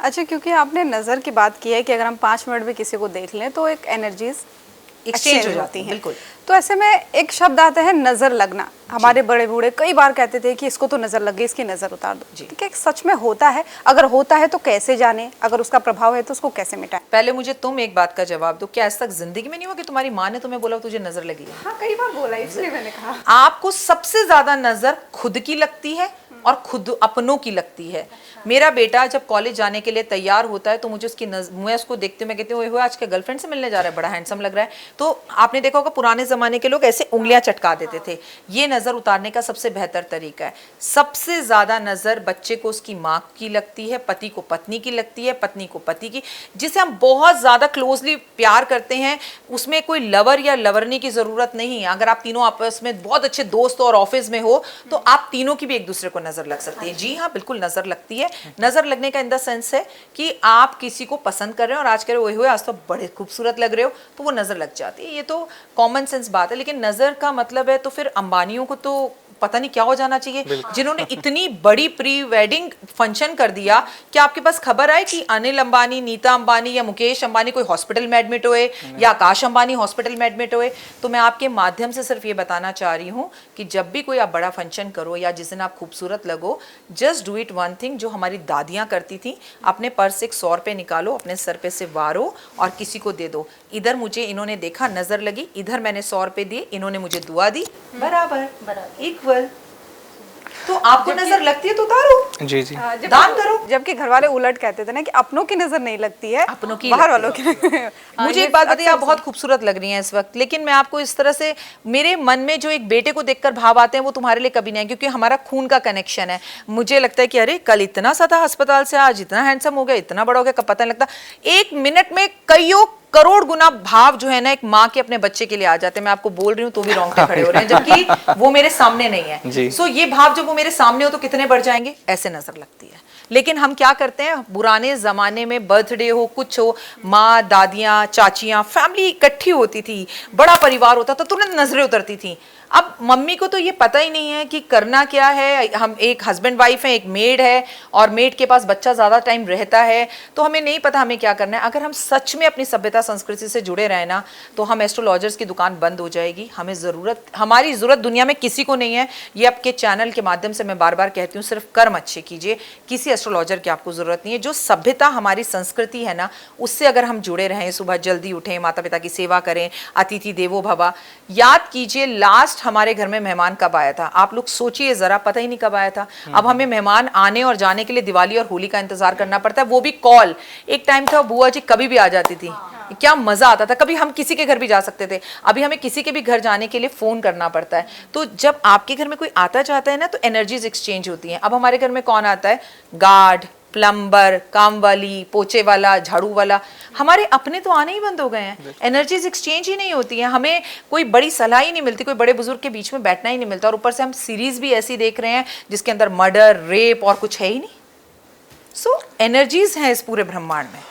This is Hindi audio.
अच्छा, क्योंकि आपने नज़र की बात की है कि अगर हम 5 मिनट भी किसी को देख लें तो एक एनर्जीज एक्सचेंज हो जाती है। बिल्कुल। तो ऐसे में एक शब्द आता है नज़र लगना। हमारे बड़े बूढ़े कई बार कहते थे कि इसको तो नज़र लग गई, इसकी नज़र उतार दो। जी। ठीक है, सच में होता है? अगर होता है तो कैसे जाने, अगर उसका प्रभाव है तो उसको कैसे मिटाएं? पहले मुझे तुम एक बात का जवाब दो, क्या आज तक जिंदगी में नहीं हुआ कि तुम्हारी माँ ने तुम्हें बोला तुझे नजर लगी है? हाँ, कई बार बोला, इसलिए मैंने कहा। आपको सबसे ज्यादा नजर खुद की लगती है और खुद अपनों की लगती है। मेरा बेटा जब कॉलेज जाने के लिए तैयार होता है तो मुझे मैं उसको देखती हूँ, मैं कहती हूँ आज के गर्लफ्रेंड से मिलने जा रहा है, बड़ा हैंडसम लग रहा है। तो आपने देखा होगा पुराने जमाने के लोग ऐसे उंगलियां चटका देते थे। ये नजर उतारने का सबसे बेहतर तरीका है। सबसे ज्यादा नजर बच्चे को उसकी माँ की लगती है, पति को पत्नी की लगती है, पत्नी को पति की। जिसे हम बहुत ज्यादा क्लोजली प्यार करते हैं उसमें कोई लवर या लवरनी की जरूरत नहीं है। अगर आप तीनों आपस में बहुत अच्छे दोस्त और ऑफिस में हो तो आप तीनों की भी एक दूसरे को नजर लग सकती है। जी हाँ, बिल्कुल नजर लगती है। नजर लगने का इन द सेंस है कि आप किसी को पसंद कर रहे हो और आज कह रहे हो आज तो बड़े खूबसूरत लग रहे हो, तो वो नजर लग जाती है। ये तो कॉमन सेंस बात है। लेकिन नजर का मतलब है तो फिर अंबानियों को तो पता नहीं क्या हो जाना चाहिए जिन्होंने इतनी बड़ी प्री वेडिंग फंक्शन कर दिया। क्या आपके पास खबर आई कि अनिल अंबानी, नीता अंबानी या मुकेश अंबानी कोई हॉस्पिटल में एडमिट हुए या आकाश अंबानी हॉस्पिटल में एडमिट हुए? तो मैं आपके माध्यम से सिर्फ ये बताना चाह रही हूँ कि जब भी कोई आप बड़ा फंक्शन करो या जिस दिन आप खूबसूरत लगो, just do it one thing जो हमारी दादियाँ करती थी, अपने पर्स से 100 रुपये निकालो, अपने सर पे से वारो और किसी को दे दो। इधर मुझे इन्होंने देखा, नजर लगी, इधर मैंने 100 रुपये दिए, इन्होंने मुझे दुआ दी, बराबर इक्वल। तो आपको नजर लगती है तो उतारो, जी जी, दान करो। जबकि घर वाले उलट कहते थे ना कि अपनों की नजर नहीं लगती है, अपनों की बाहर वालों लगती की। मुझे एक बात बताइए, आप बहुत खूबसूरत लग रही हैं इस वक्त, लेकिन मैं आपको इस तरह से, मेरे मन में जो एक बेटे को देखकर भाव आते हैं वो तुम्हारे लिए कभी नहीं है, क्योंकि हमारा खून का कनेक्शन है। मुझे लगता है कि अरे कल इतना सा था अस्पताल से, आज इतना हैंडसम हो गया, इतना बड़ा हो गया, कब पता नहीं लगता। एक मिनट में कईयों करोड़ गुना भाव जो है ना एक माँ के अपने बच्चे के लिए आ जाते हैं। मैं आपको बोल रही हूँ तो भी रोंगटे खड़े हो रहे हैं, जबकि वो मेरे सामने नहीं है। सो ये भाव जब वो मेरे सामने हो तो कितने बढ़ जाएंगे, ऐसे नजर लगती है। लेकिन हम क्या करते हैं, पुराने जमाने में बर्थडे हो कुछ हो, माँ दादियाँ चाचियाँ फैमिली इकट्ठी होती थी, बड़ा परिवार होता था, तुरंत नजरें उतरती थी। अब मम्मी को तो ये पता ही नहीं है कि करना क्या है। हम एक हस्बैंड वाइफ है, एक मेड है और मेड के पास बच्चा ज़्यादा टाइम रहता है, तो हमें नहीं पता हमें क्या करना है। अगर हम सच में अपनी सभ्यता संस्कृति से जुड़े रहे ना, तो हम एस्ट्रोलॉजर्स की दुकान बंद हो जाएगी। हमारी ज़रूरत दुनिया में किसी को नहीं है। ये आपके चैनल के माध्यम से मैं बार बार कहती हूँ, सिर्फ कर्म अच्छे कीजिए, किसी एस्ट्रोलॉजर की आपको ज़रूरत नहीं है। जो सभ्यता हमारी संस्कृति है ना, उससे अगर हम जुड़े रहें, सुबह जल्दी उठें, माता पिता की सेवा करें, अतिथि देवो भव। याद कीजिए लास्ट हमारे घर में मेहमान कब आया था? आप लोग सोचिए जरा, पता ही नहीं कब आया था। अब हमें मेहमान आने और जाने के लिए दिवाली और होली का इंतजार करना पड़ता है, वो भी कॉल। एक टाइम था बुआ जी कभी भी आ जाती थी, क्या मजा आता था। कभी हम किसी के घर भी जा सकते थे, अभी हमें किसी के भी घर जाने के लिए फोन करना पड़ता है। तो जब आपके घर में कोई आता जाता है ना, तो एनर्जीज एक्सचेंज होती हैं। अब हमारे घर में कौन आता है? गार्ड, प्लम्बर, काम वाली, पोछे वाला, झाड़ू वाला, हमारे अपने तो आने ही बंद हो गए हैं। एनर्जीज एक्सचेंज ही नहीं होती हैं, हमें कोई बड़ी सलाह ही नहीं मिलती, कोई बड़े बुजुर्ग के बीच में बैठना ही नहीं मिलता। और ऊपर से हम सीरीज भी ऐसी देख रहे हैं जिसके अंदर मर्डर, रेप और कुछ है ही नहीं। सो एनर्जीज हैं इस पूरे ब्रह्मांड में।